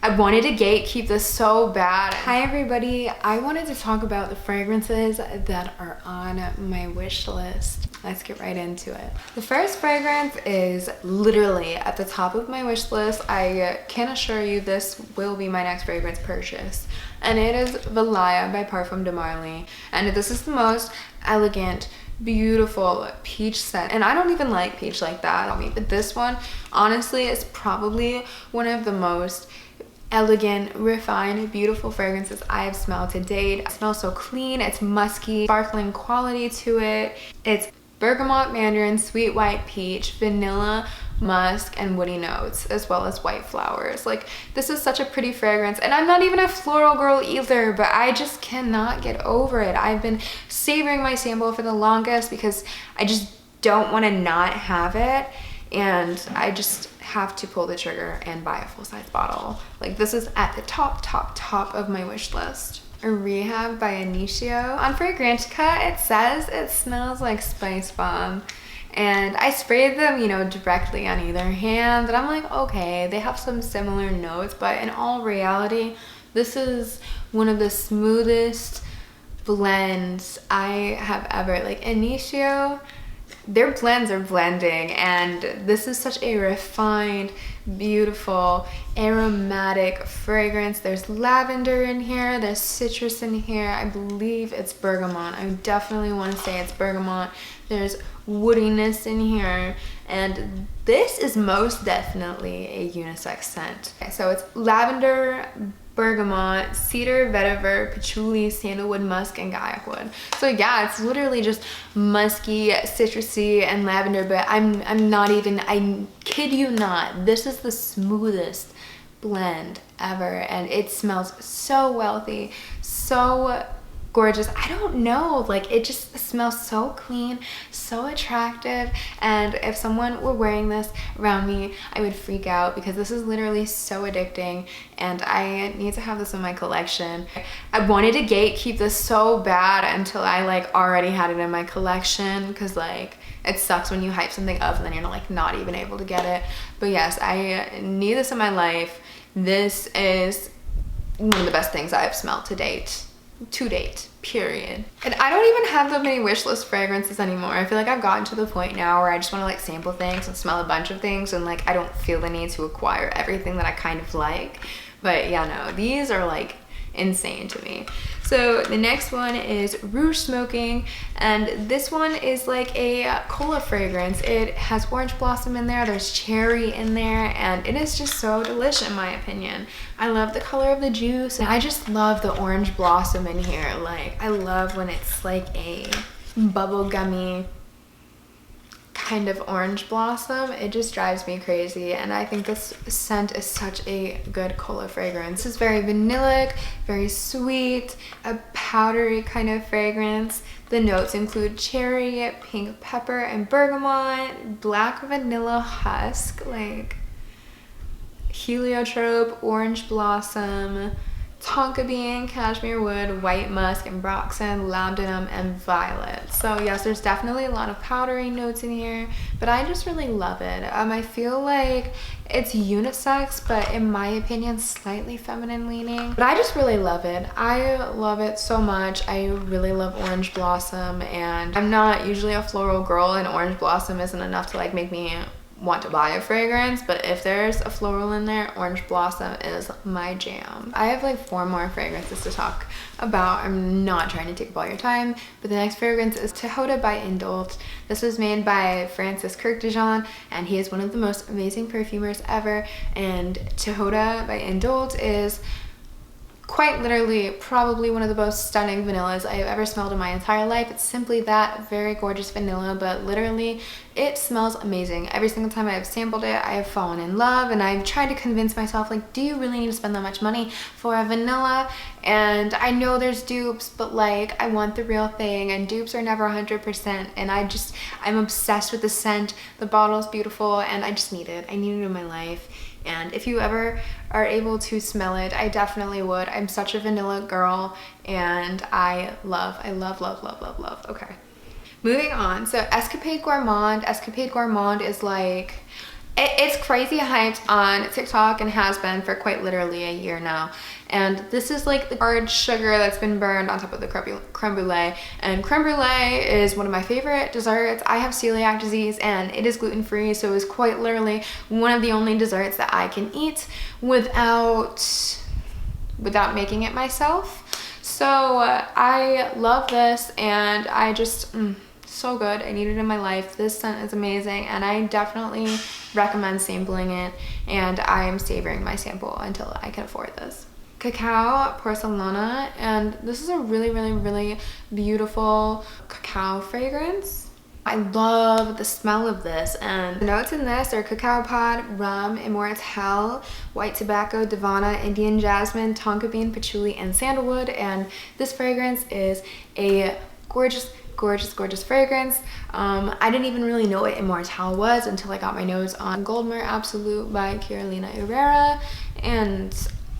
I wanted to gatekeep this so bad. Hi everybody, I wanted to talk about the fragrances that are on my wish list. Let's get right into it. The first fragrance is literally at the top of my wish list. I can assure you this will be my next fragrance purchase. And it is Valaya by Parfums de Marly. And this is the most elegant, beautiful peach scent, and I don't even like peach like that on me, but this one honestly is probably one of the most elegant, refined, beautiful fragrances I have smelled to date. It smells so clean, it's musky, sparkling quality to it. It's bergamot, mandarin, sweet white peach, vanilla, musk, and woody notes, as well as white flowers. Like, this is such a pretty fragrance, and I'm not even a floral girl either, but I just cannot get over it. I've been savoring my sample for the longest because I just don't want to not have it, and I just have to pull the trigger and buy a full-size bottle. Like, this is at the top of my wish list. A Rehab by Initio. On Fragrantica, it says it smells like Spice Bomb. And I sprayed them, you know, directly on either hand. And I'm like, okay, they have some similar notes. But in all reality, this is one of the smoothest blends I have ever. Like, Initio, their blends are blending. And this is such a refined, beautiful, aromatic fragrance. There's lavender in here, there's citrus in here. I believe it's bergamot. I definitely want to say it's bergamot. There's woodiness in here, and this is most definitely a unisex scent. Okay, so it's lavender, bergamot, cedar, vetiver, patchouli, sandalwood, musk, and gaiac wood. So yeah, it's literally just musky, citrusy, and lavender, but I'm not even, I kid you not, this is the smoothest blend ever, and it smells so wealthy, so gorgeous. I don't know, like, it just smells so clean, so attractive, and if someone were wearing this around me, I would freak out because this is literally so addicting, and I need to have this in my collection. I wanted to gatekeep this so bad until I like already had it in my collection, because like it sucks when you hype something up and then you're like not even able to get it. But yes, I need this in my life. This is one of the best things I've smelled to date, period. And I don't even have that many wish list fragrances anymore. I feel like I've gotten to the point now where I just want to like sample things and smell a bunch of things, and like I don't feel the need to acquire everything that I kind of like. But yeah, no, these are like insane to me. So the next one is Rouge Smoking, and this one is like a cola fragrance. It has orange blossom in there, there's cherry in there, and it is just so delicious in my opinion. I love the color of the juice, and I just love the orange blossom in here. Like, I love when it's like a bubblegummy kind of orange blossom. It just drives me crazy, and I think this scent is such a good cola fragrance. This is very vanillic, very sweet, a powdery kind of fragrance. The notes include cherry, pink pepper, and bergamot, black vanilla husk, like heliotrope, orange blossom, tonka bean, cashmere wood, white musk, and ambroxan, labdanum, and violet. So yes, there's definitely a lot of powdery notes in here, but I just really love it. I feel like it's unisex, but in my opinion, slightly feminine leaning. But I just really love it. I love it so much. I really love orange blossom, and I'm not usually a floral girl, and orange blossom isn't enough to like make me want to buy a fragrance, but if there's a floral in there, orange blossom is my jam. I have like 4 more fragrances to talk about. I'm not trying to take up all your time, but the next fragrance is Tihota by Indult. This was made by Francis Kirkdejean, and he is one of the most amazing perfumers ever, and Tihota by Indult is quite literally probably one of the most stunning vanillas I have ever smelled in my entire life. It's simply that, very gorgeous vanilla, but literally it smells amazing. Every single time I have sampled it, I have fallen in love, and I've tried to convince myself, like, do you really need to spend that much money for a vanilla? And I know there's dupes, but like, I want the real thing, and dupes are never 100%, and I'm obsessed with the scent. The bottle is beautiful, and I just need it. I need it in my life. And if you ever are able to smell it, I definitely would. I'm such a vanilla girl, and I love. Okay. Moving on, so Escapade Gourmand. Escapade Gourmand is like It's crazy hyped on TikTok and has been for quite literally a year now. And this is like the hard sugar that's been burned on top of the creme brulee. And creme brulee is one of my favorite desserts. I have celiac disease and it is gluten-free, so it's quite literally one of the only desserts that I can eat without making it myself. So I love this, and I just so good. I need it in my life. This scent is amazing, and I definitely recommend sampling it, and I'm savoring my sample until I can afford this. Cacao Porcelana, and this is a really, really, really beautiful cacao fragrance. I love the smell of this, and the notes in this are cacao pod, rum, immortelle, white tobacco, divana, Indian jasmine, tonka bean, patchouli, and sandalwood. And this fragrance is a gorgeous, gorgeous, gorgeous fragrance. I didn't even really know what immortelle was until I got my nose on Gourmand Absolute by Carolina Herrera, and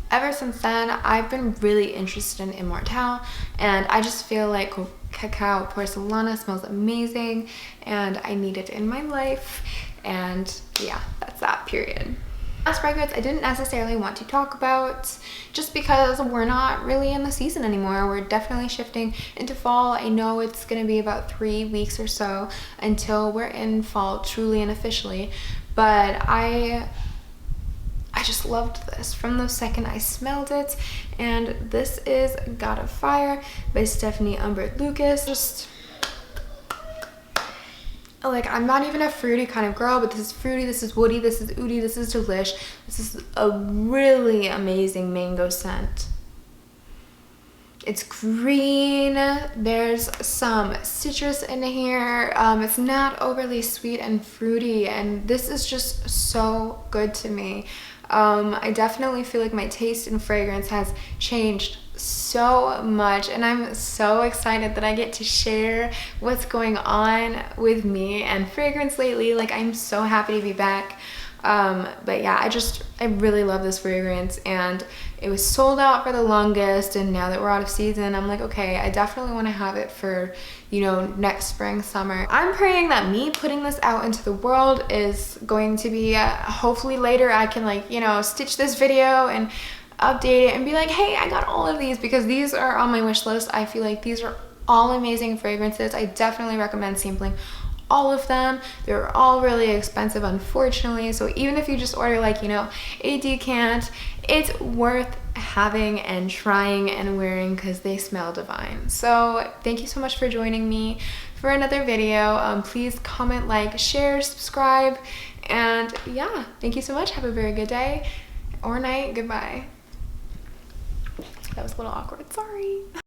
ever since then I've been really interested in immortelle, and I just feel like Cacao Porcelana smells amazing and I need it in my life. And yeah, that's that, period. Last fragrance I didn't necessarily want to talk about just because we're not really in the season anymore. We're definitely shifting into fall. I know it's gonna be about 3 weeks or so until we're in fall truly and officially, but I just loved this from the second I smelled it. And this is God of Fire by Stephanie Humbert Lucas. Just like, I'm not even a fruity kind of girl, but this is fruity, this is woody, this is oody, this is delish. This is a really amazing mango scent. It's green, there's some citrus in here. It's not overly sweet and fruity, and this is just so good to me. I definitely feel like my taste in fragrance has changed so much, and I'm so excited that I get to share what's going on with me and fragrance lately. Like, I'm so happy to be back. But yeah, I really love this fragrance, and it was sold out for the longest, and now that we're out of season, I'm like, okay, I definitely want to have it for, you know, next spring, summer. I'm praying that me putting this out into the world is going to be, hopefully later I can, like, you know, stitch this video and update it and be like, hey, I got all of these, because these are on my wish list. I feel like these are all amazing fragrances. I definitely recommend sampling all of them. They're all really expensive, unfortunately, so even if you just order, like, you know, a decant, it's worth having and trying and wearing because they smell divine. So thank you so much for joining me for another video. Please comment, like, share, subscribe, and yeah, thank you so much. Have a very good day or night. Goodbye. That was a little awkward, sorry.